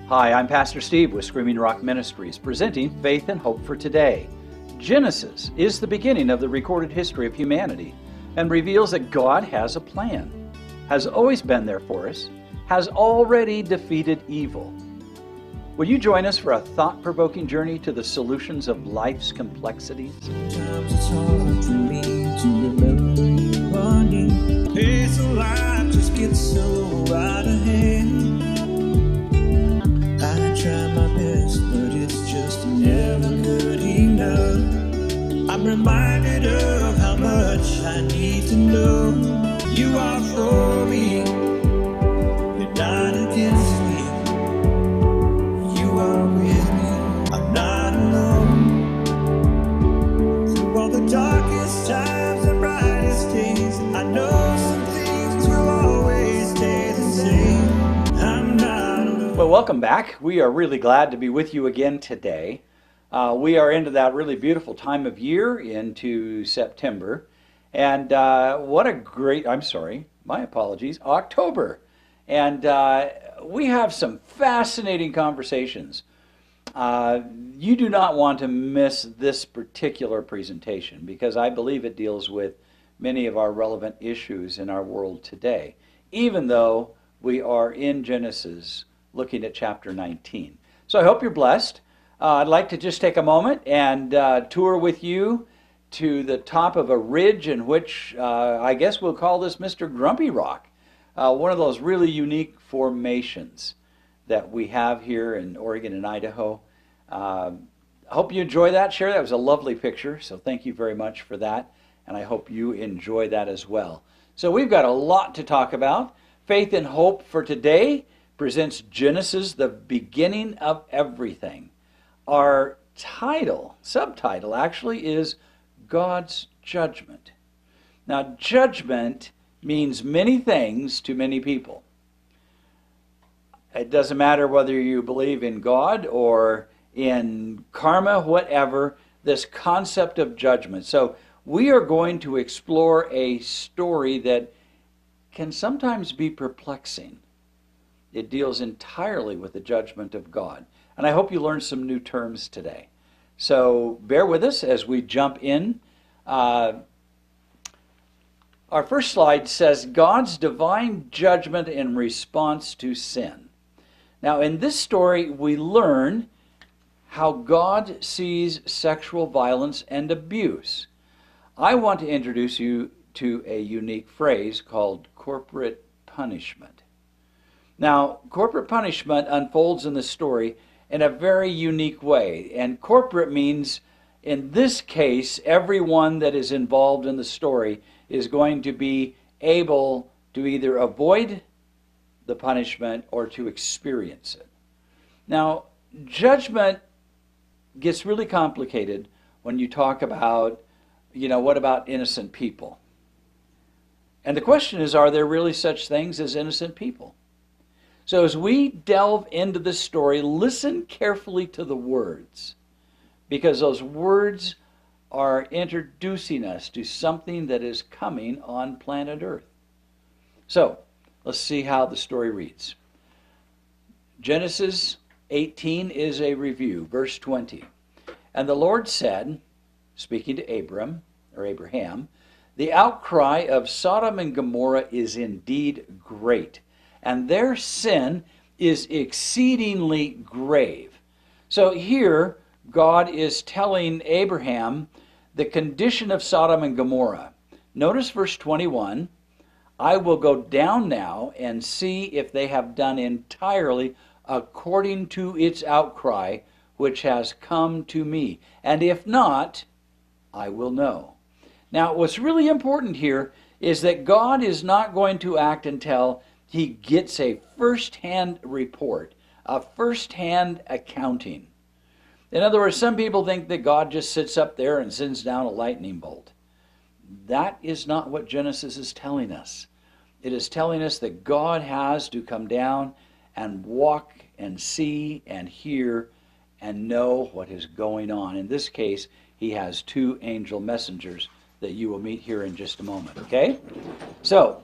Hi, I'm Pastor Steve with Screaming Rock Ministries, presenting Faith and Hope for Today. Genesis is the beginning of the recorded history of humanity and reveals that God has a plan, has always been there for us, has already defeated evil. Will you join us for a thought-provoking journey to the solutions of life's complexities? Sometimes it's hard for me to remember you running. Pace of life just gets so out of hand. I try my best, but it's just never good enough. I'm reminded of how much I need to know. You are for me, you're not against me. You are with me, I'm not alone. Through all the darkest times and brightest days, I know some things will always stay the same. I'm not alone. Well, welcome back. We are really glad to be with you again today. We are into that really beautiful time of year, into September. And what a great, my apologies, October. And we have some fascinating conversations. You do not want to miss this particular presentation because I believe it deals with many of our relevant issues in our world today, even though we are in Genesis looking at chapter 19. So I hope you're blessed. I'd like to just take a moment and tour with you to the top of a ridge in which I guess we'll call this Mr. Grumpy Rock, one of those really unique formations that we have here in Oregon and Idaho. I hope you enjoy that. Share that. It was a lovely picture, so thank you very much for that, and I hope you enjoy that as well. So we've got a lot to talk about. Faith and Hope for Today presents Genesis, the beginning of everything. Our subtitle actually is God's Judgment. Now, judgment means many things to many people. It doesn't matter whether you believe in God or in karma, whatever, this concept of judgment. So we are going to explore a story that can sometimes be perplexing. It deals entirely with the judgment of God. And I hope you learned some new terms today. So bear with us as we jump in. Our first slide says God's divine judgment in response to sin. Now in this story we learn how God sees sexual violence and abuse. I want to introduce you to a unique phrase called corporate punishment. Now, corporate punishment unfolds in the story in a very unique way. And corporate means, in this case, everyone that is involved in the story is going to be able to either avoid the punishment or to experience it. Now, judgment gets really complicated when you talk about, what about innocent people? And the question is, are there really such things as innocent people? So as we delve into this story, listen carefully to the words, because those words are introducing us to something that is coming on planet Earth. So let's see how the story reads. Genesis 18 is a review, verse 20. And the Lord said, speaking to Abraham, the outcry of Sodom and Gomorrah is indeed great, and their sin is exceedingly grave. So here, God is telling Abraham the condition of Sodom and Gomorrah. Notice verse 21, I will go down now and see if they have done entirely according to its outcry, which has come to me. And if not, I will know. Now, what's really important here is that God is not going to act until he gets a first-hand report, a first-hand accounting. In other words, some people think that God just sits up there and sends down a lightning bolt. That is not what Genesis is telling us. It is telling us that God has to come down and walk and see and hear and know what is going on. In this case, he has two angel messengers that you will meet here in just a moment, okay? So,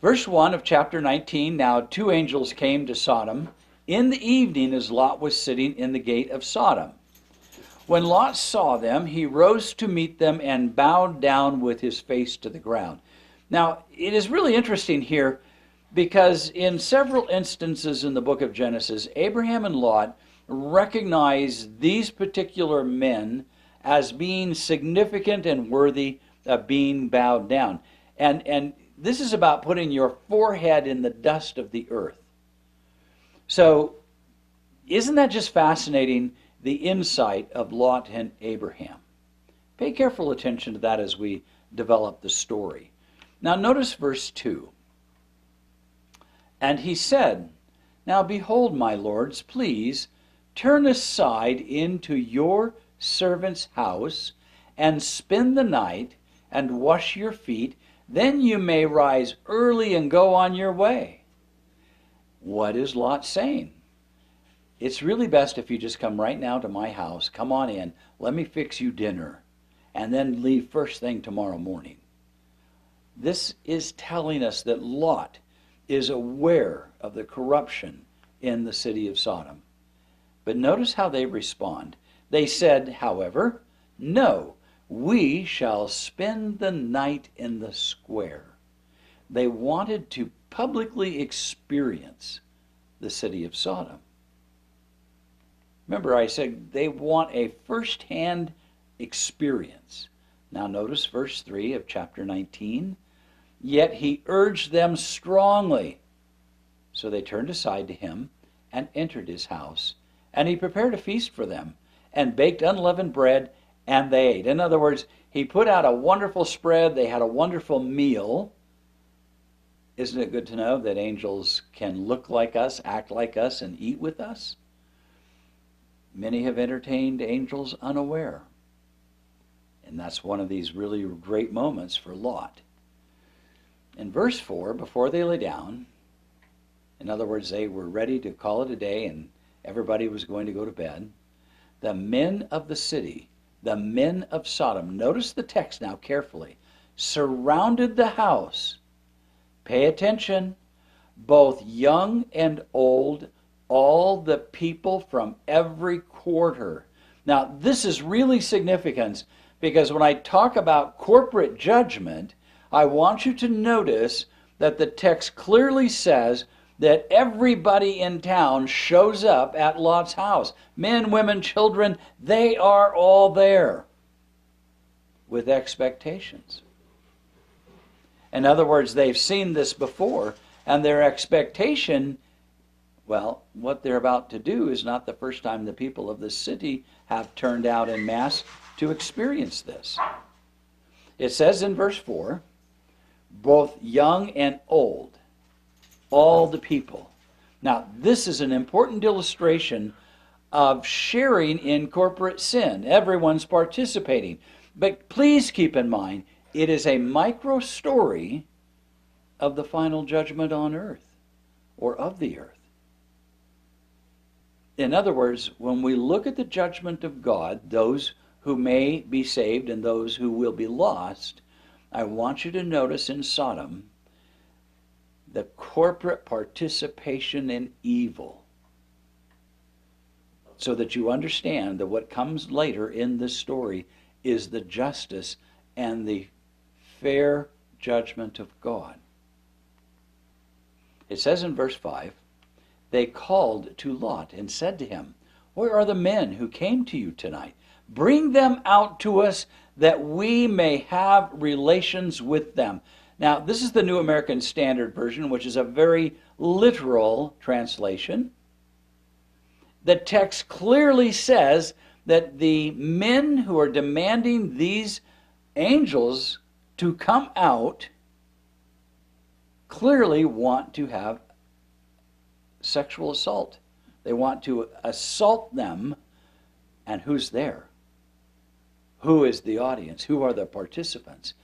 Verse 1 of chapter 19, now 2 angels came to Sodom in the evening as Lot was sitting in the gate of Sodom. When Lot saw them, he rose to meet them and bowed down with his face to the ground. Now, it is really interesting here because in several instances in the book of Genesis, Abraham and Lot recognize these particular men as being significant and worthy of being bowed down. And this is about putting your forehead in the dust of the earth. So, isn't that just fascinating, the insight of Lot and Abraham? Pay careful attention to that as we develop the story. Now notice verse 2. And he said, Now behold, my lords, please turn aside into your servant's house and spend the night and wash your feet. Then you may rise early and go on your way. What is Lot saying? It's really best if you just come right now to my house. Come on in. Let me fix you dinner. And then leave first thing tomorrow morning. This is telling us that Lot is aware of the corruption in the city of Sodom. But notice how they respond. They said, however, no, we shall spend the night in the square. They wanted to publicly experience the city of Sodom. Remember, I said they want a first-hand experience. Now notice verse 3 of chapter 19. Yet he urged them strongly. So they turned aside to him and entered his house. And he prepared a feast for them and baked unleavened bread, and they ate. In other words, he put out a wonderful spread. They had a wonderful meal. Isn't it good to know that angels can look like us, act like us, and eat with us? Many have entertained angels unaware. And that's one of these really great moments for Lot. In verse 4, before they lay down, in other words, they were ready to call it a day and everybody was going to go to bed, the men of the city, the men of Sodom, notice the text now carefully, surrounded the house. Pay attention, both young and old, all the people from every quarter. Now, this is really significant because when I talk about corporate judgment, I want you to notice that the text clearly says that everybody in town shows up at Lot's house. Men, women, children, they are all there with expectations. In other words, they've seen this before, and their expectation, well, what they're about to do is not the first time the people of the city have turned out en masse to experience this. It says in verse 4, both young and old, all the people. Now, this is an important illustration of sharing in corporate sin. Everyone's participating. But please keep in mind, it is a micro story of the final judgment on earth, or of the earth. In other words, when we look at the judgment of God, those who may be saved and those who will be lost, I want you to notice in Sodom the corporate participation in evil, so that you understand that what comes later in this story is the justice and the fair judgment of God. It says in verse 5, they called to Lot and said to him, where are the men who came to you tonight? Bring them out to us that we may have relations with them. Now, this is the New American Standard Version, which is a very literal translation. The text clearly says that the men who are demanding these angels to come out clearly want to have sexual assault. They want to assault them. And who's there? Who is the audience? Who are the participants?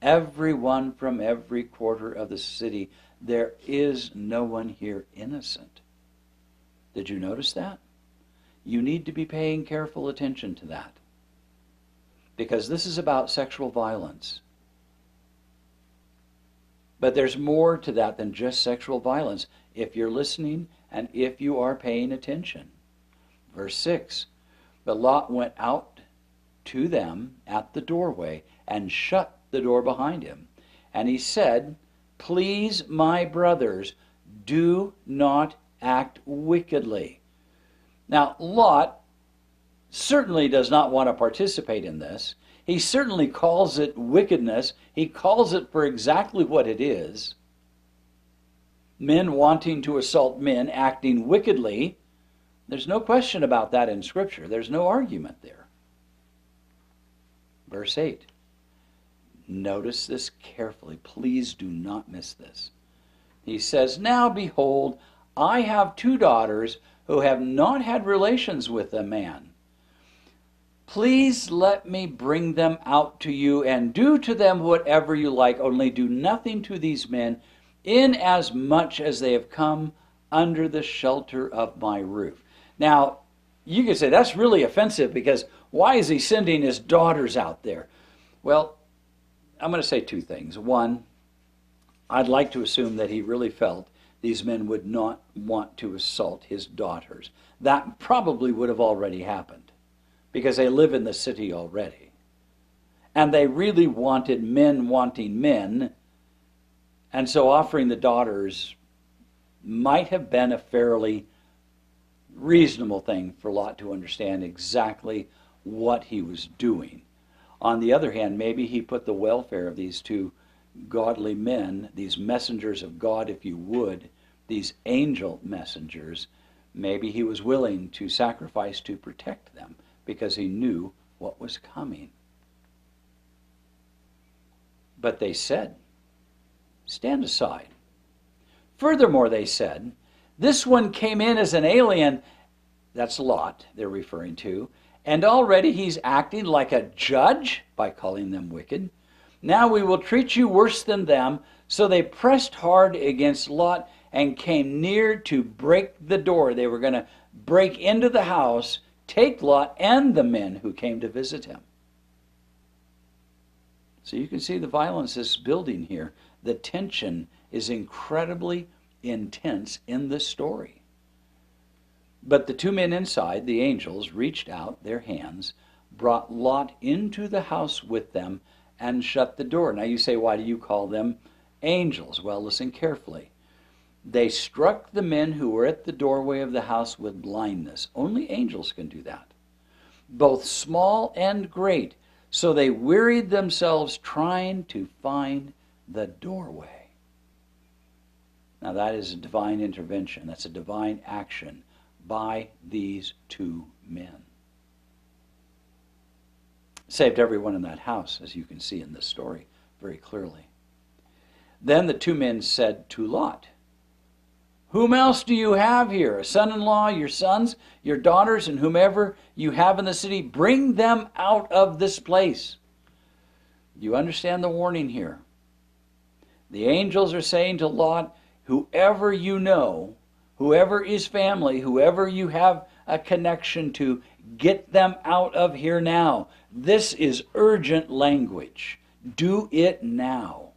Everyone from every quarter of the city. There is no one here innocent. Did you notice that? You need to be paying careful attention to that, because this is about sexual violence. But there's more to that than just sexual violence, if you're listening and if you are paying attention. Verse 6, but Lot went out to them at the doorway and shut the door behind him. And he said, please, my brothers, do not act wickedly. Now, Lot certainly does not want to participate in this. He certainly calls it wickedness. He calls it for exactly what it is. Men wanting to assault men, acting wickedly. There's no question about that in Scripture. There's no argument there. Verse 8. Notice this carefully. Please do not miss this. He says, now behold, I have 2 daughters who have not had relations with a man. Please let me bring them out to you and do to them whatever you like, only do nothing to these men, inasmuch as they have come under the shelter of my roof. Now, you could say that's really offensive, because why is he sending his daughters out there? Well, I'm going to say 2 things. One, I'd like to assume that he really felt these men would not want to assault his daughters. That probably would have already happened, because they live in the city already. And they really wanted men wanting men, and so offering the daughters might have been a fairly reasonable thing for Lot to understand exactly what he was doing. On the other hand, maybe he put the welfare of these 2 godly men, these messengers of God, if you would, these angel messengers, maybe he was willing to sacrifice to protect them, because he knew what was coming. But they said, stand aside. Furthermore, they said, this one came in as an alien, that's Lot they're referring to, and already he's acting like a judge by calling them wicked. Now we will treat you worse than them. So they pressed hard against Lot and came near to break the door. They were going to break into the house, take Lot and the men who came to visit him. So you can see the violence is building here. The tension is incredibly intense in this story. But the 2 men inside, the angels, reached out their hands, brought Lot into the house with them, and shut the door. Now you say, why do you call them angels? Well, listen carefully. They struck the men who were at the doorway of the house with blindness. Only angels can do that, both small and great. So they wearied themselves trying to find the doorway. Now that is a divine intervention. That's a divine action by these 2 men. Saved everyone in that house, as you can see in this story very clearly. Then the 2 men said to Lot, whom else do you have here? A son-in-law, your sons, your daughters, and whomever you have in the city, bring them out of this place. You understand the warning here. The angels are saying to Lot, whoever you know, whoever is family, whoever you have a connection to, get them out of here now. This is urgent language. Do it now.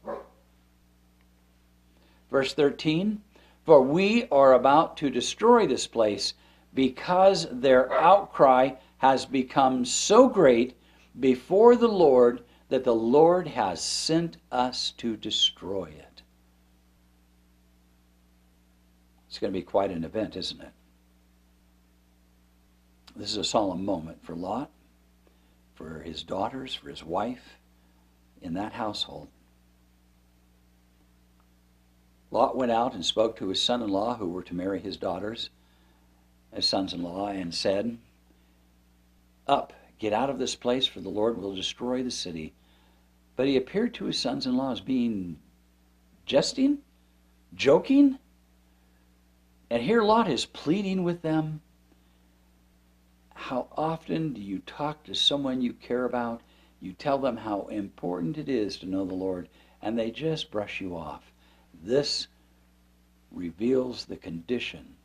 Verse 13, for we are about to destroy this place, because their outcry has become so great before the Lord that the Lord has sent us to destroy it. It's going to be quite an event, isn't it? This is a solemn moment for Lot, for his daughters, for his wife in that household. Lot went out and spoke to his son-in-law who were to marry his daughters as sons-in-law, and said, up, get out of this place, for the Lord will destroy the city. But he appeared to his sons-in-law as being jesting, joking. And here Lot is pleading with them. How often do you talk to someone you care about? You tell them how important it is to know the Lord, and they just brush you off. This reveals the condition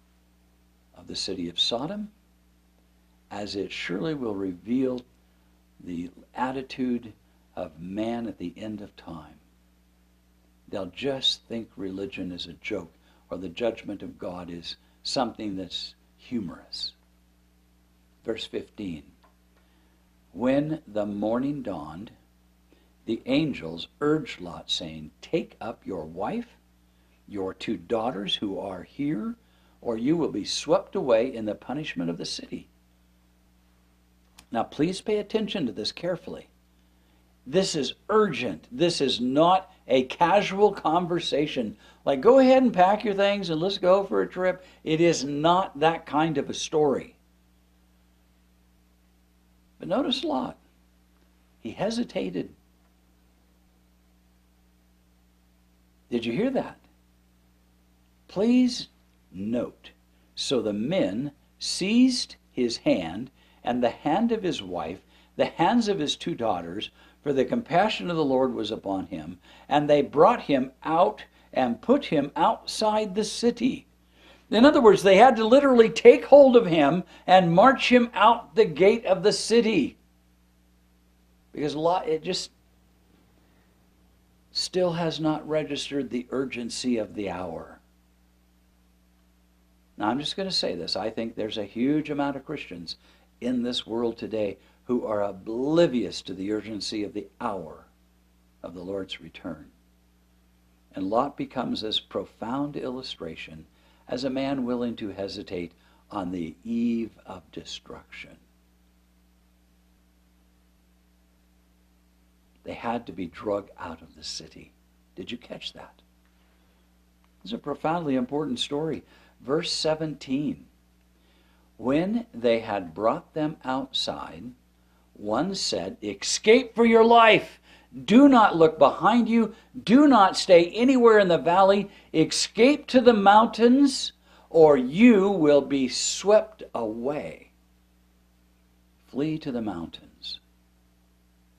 of the city of Sodom, as it surely will reveal the attitude of man at the end of time. they'll just think religion is a joke, or the judgment of God is something that's humorous. Verse 15. When the morning dawned, the angels urged Lot, saying, "Take up your wife, your 2 daughters who are here, or you will be swept away in the punishment of the city." Now please pay attention to this carefully. This is urgent. This is not a casual conversation. Like, go ahead and pack your things and let's go for a trip. It is not that kind of a story. But notice Lot. He hesitated. Did you hear that? Please note. So the men seized his hand and the hand of his wife, the hands of his 2 daughters, for the compassion of the Lord was upon him, and they brought him out and put him outside the city. In other words, they had to literally take hold of him and march him out the gate of the city. Because it just still has not registered the urgency of the hour. Now, I'm just going to say this. I think there's a huge amount of Christians in this world today who are oblivious to the urgency of the hour of the Lord's return. And Lot becomes this profound illustration as a man willing to hesitate on the eve of destruction. They had to be dragged out of the city. Did you catch that? It's a profoundly important story. Verse 17. When they had brought them outside, one said, "Escape for your life. Do not look behind you. Do not stay anywhere in the valley. Escape to the mountains, or you will be swept away." Flee to the mountains.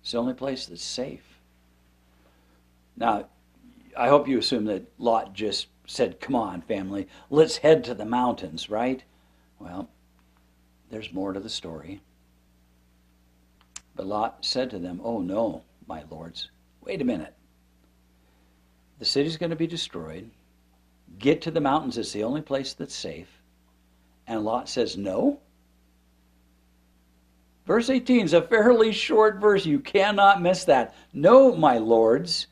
It's the only place that's safe. Now, I hope you assume that Lot just said, "Come on, family, let's head to the mountains," right? Well, there's more to the story. But Lot said to them, "Oh no, my lords, wait a minute. The city's going to be destroyed. Get to the mountains, it's the only place that's safe." And Lot says, "No." Verse 18 is a fairly short verse. You cannot miss that. "No, my lords.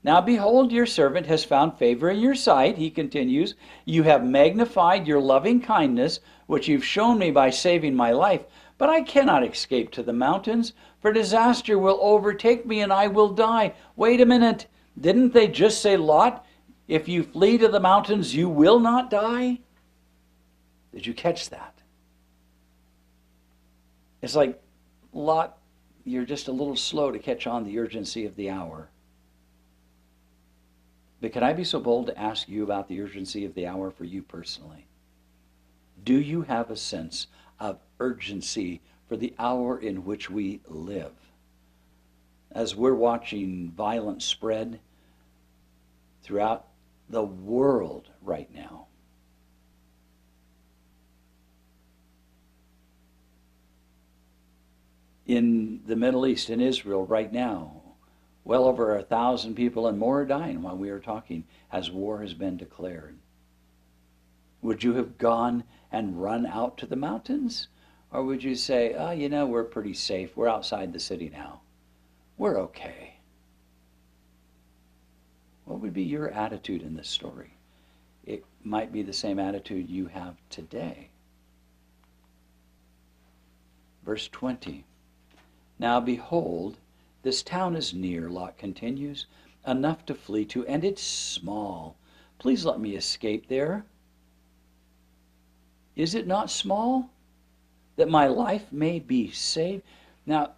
Now behold, your servant has found favor in your sight," he continues. "You have magnified your loving kindness, which you've shown me by saving my life. But I cannot escape to the mountains, for disaster will overtake me and I will die." Wait a minute. Didn't they just say, Lot, if you flee to the mountains, you will not die? Did you catch that? It's like, Lot, you're just a little slow to catch on the urgency of the hour. But can I be so bold to ask you about the urgency of the hour for you personally? Do you have a sense of urgency for the hour in which we live? As we're watching violence spread throughout the world right now, in the Middle East, in Israel right now, well over 1,000 people and more are dying while we are talking as war has been declared. Would you have gone and run out to the mountains? Or would you say, "Oh, we're pretty safe. We're outside the city now. We're okay"? What would be your attitude in this story? It might be the same attitude you have today. Verse 20. "Now behold, this town is near," Lot continues, "enough to flee to, and it's small. Please let me escape there. Is it not small, that my life may be saved?" Now,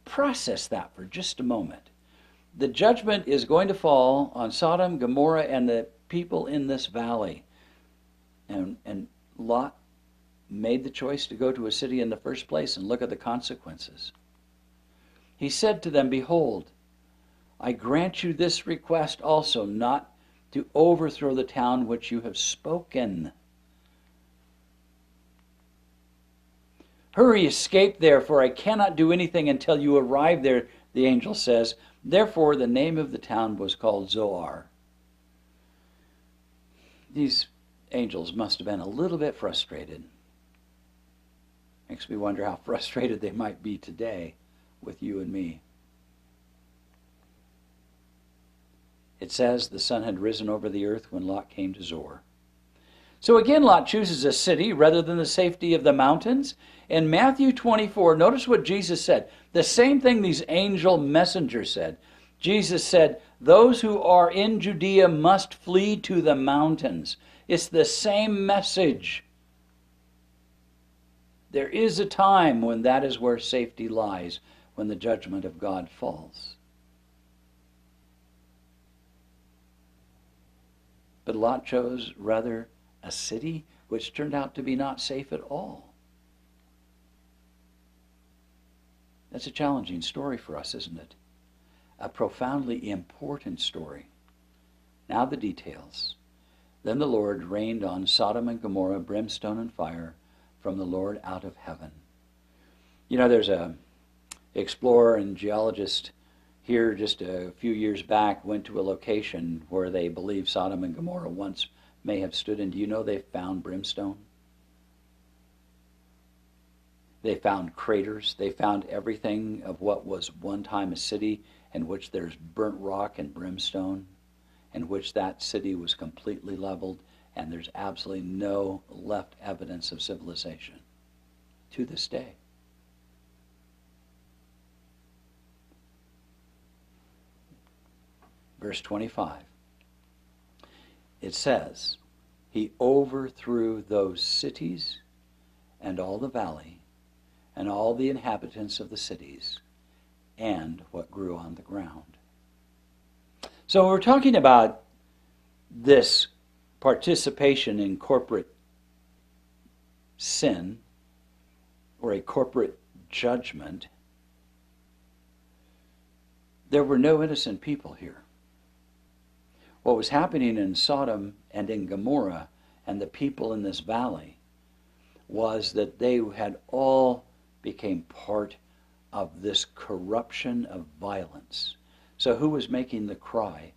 process that for just a moment. The judgment is going to fall on Sodom, Gomorrah, and the people in this valley. And Lot made the choice to go to a city in the first place, and look at the consequences. He said to them, "Behold, I grant you this request also, not to overthrow the town which you have spoken." "Hurry, escape there, for I cannot do anything until you arrive there," the angel says. Therefore, the name of the town was called Zoar. These angels must have been a little bit frustrated. Makes me wonder how frustrated they might be today with you and me. It says the sun had risen over the earth when Lot came to Zoar. So again, Lot chooses a city rather than the safety of the mountains. In Matthew 24, notice what Jesus said. The same thing these angel messengers said. Jesus said, those who are in Judea must flee to the mountains. It's the same message. There is a time when that is where safety lies, when the judgment of God falls. But Lot chose rather a city which turned out to be not safe at all. That's a challenging story for us, isn't it? A profoundly important story. Now the details. Then the Lord rained on Sodom and Gomorrah brimstone and fire from the Lord out of heaven. You know, there's a explorer and geologist here just a few years back went to a location where they believe Sodom and Gomorrah once may have stood. And do you know they found brimstone? They found craters. They found everything of what was one time a city in which there's burnt rock and brimstone, in which that city was completely leveled, and there's absolutely no left evidence of civilization to this day. Verse 25. It says, he overthrew those cities and all the valley and all the inhabitants of the cities and what grew on the ground. So we're talking about this participation in corporate sin or a corporate judgment. There were no innocent people here. What was happening in Sodom and in Gomorrah and the people in this valley was that they had all became part of this corruption of violence. So who was making the cry?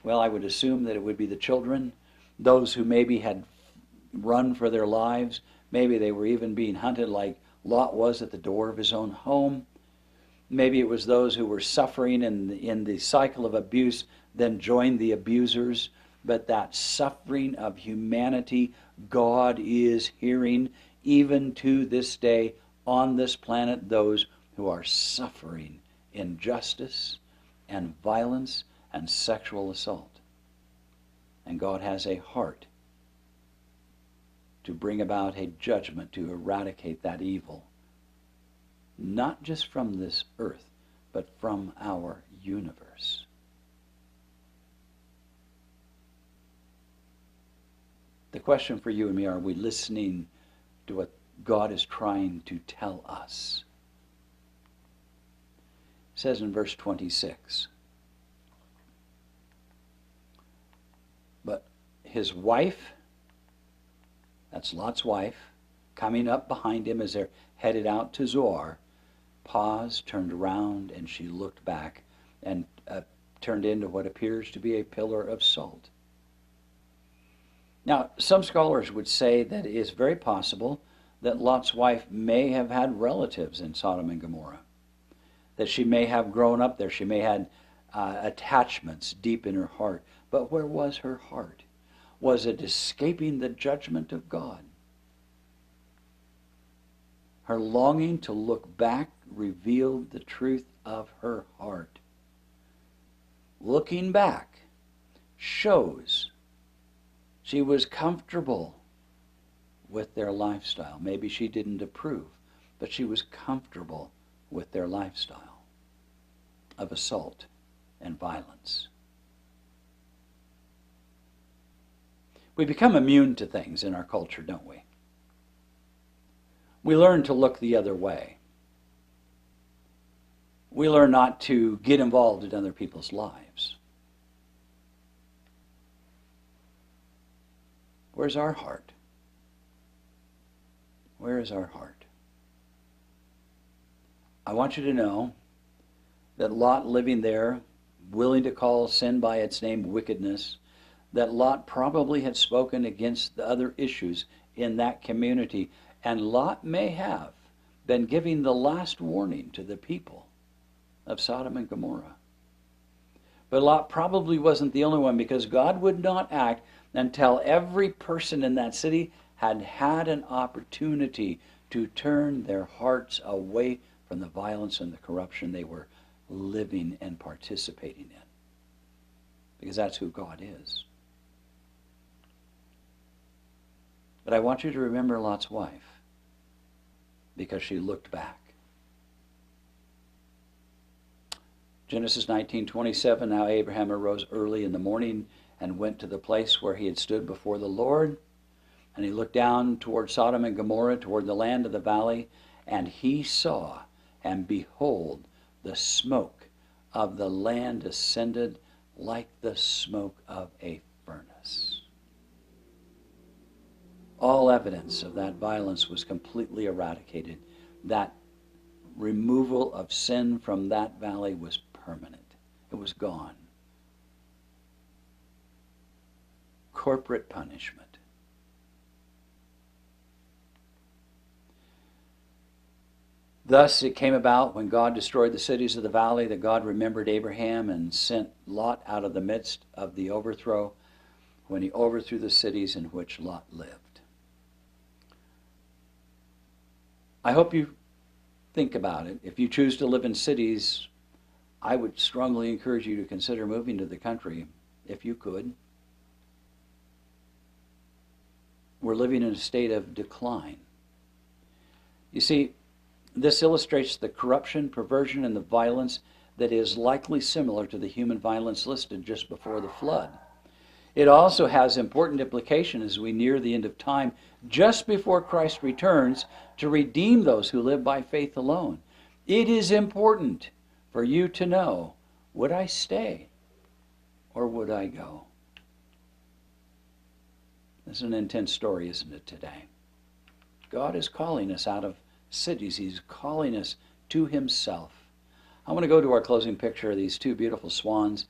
Well, I would assume that it would be the children, those who maybe had run for their lives. Maybe they were even being hunted like Lot was at the door of his own home. Maybe it was those who were suffering in the cycle of abuse, then joined the abusers. But that suffering of humanity, God is hearing even to this day on this planet, those who are suffering injustice and violence and sexual assault. And God has a heart to bring about a judgment to eradicate that evil, not just from this earth, but from our universe. The question for you and me, are we listening to what God is trying to tell us? It says in verse 26, but his wife, that's Lot's wife, coming up behind him as they're headed out to Zoar, paused, turned around, and she looked back and turned into what appears to be a pillar of salt. Now, some scholars would say that it is very possible that Lot's wife may have had relatives in Sodom and Gomorrah, that she may have grown up there, she may have had attachments deep in her heart. But where was her heart? Was it escaping the judgment of God? Her longing to look back revealed the truth of her heart. Looking back shows she was comfortable with their lifestyle. Maybe she didn't approve, but she was comfortable with their lifestyle of assault and violence. We become immune to things in our culture, don't we? We learn to look the other way. We learn not to get involved in other people's lives. Where's our heart? Where is our heart? I want you to know that Lot living there willing to call sin by its name, wickedness, that Lot probably had spoken against the other issues in that community. And Lot may have been giving the last warning to the people of Sodom and Gomorrah. But Lot probably wasn't the only one, because God would not act until every person in that city had had an opportunity to turn their hearts away from the violence and the corruption they were living and participating in. Because that's who God is. But I want you to remember Lot's wife, because she looked back. Genesis 19:27, now Abraham arose early in the morning and went to the place where he had stood before the Lord. And he looked down toward Sodom and Gomorrah, toward the land of the valley, and he saw, and behold, the smoke of the land ascended like the smoke of a furnace. All evidence of that violence was completely eradicated. That removal of sin from that valley was permanent. It was gone. Corporate punishment. Thus it came about, when God destroyed the cities of the valley, that God remembered Abraham and sent Lot out of the midst of the overthrow, when he overthrew the cities in which Lot lived. I hope you think about it. If you choose to live in cities, I would strongly encourage you to consider moving to the country, if you could. We're living in a state of decline. You see, this illustrates the corruption, perversion, and the violence that is likely similar to the human violence listed just before the flood. It also has important implications as we near the end of time, just before Christ returns to redeem those who live by faith alone. It is important for you to know, would I stay or would I go? This is an intense story, isn't it, today? God is calling us out of cities. He's calling us to himself. I want to go to our closing picture of these two beautiful swans.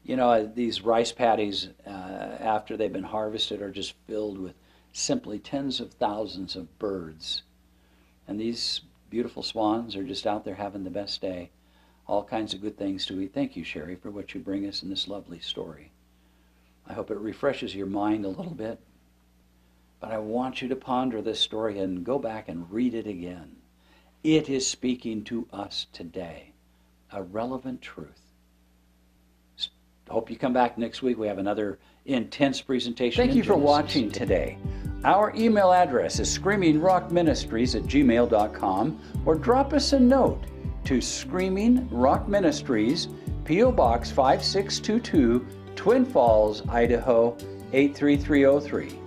You know, these rice paddies, after they've been harvested, are just filled with simply tens of thousands of birds. And these beautiful swans are just out there having the best day. All kinds of good things to eat. Thank you, Sherry, for what you bring us in this lovely story. I hope it refreshes your mind a little bit. But I want you to ponder this story and go back and read it again. It is speaking to us today. A relevant truth. Hope you come back next week. We have another intense presentation. Thank you for watching today. Our email address is screamingrockministries@gmail.com, or drop us a note to Screaming Rock Ministries, P.O. Box 5622, Twin Falls, Idaho 83303.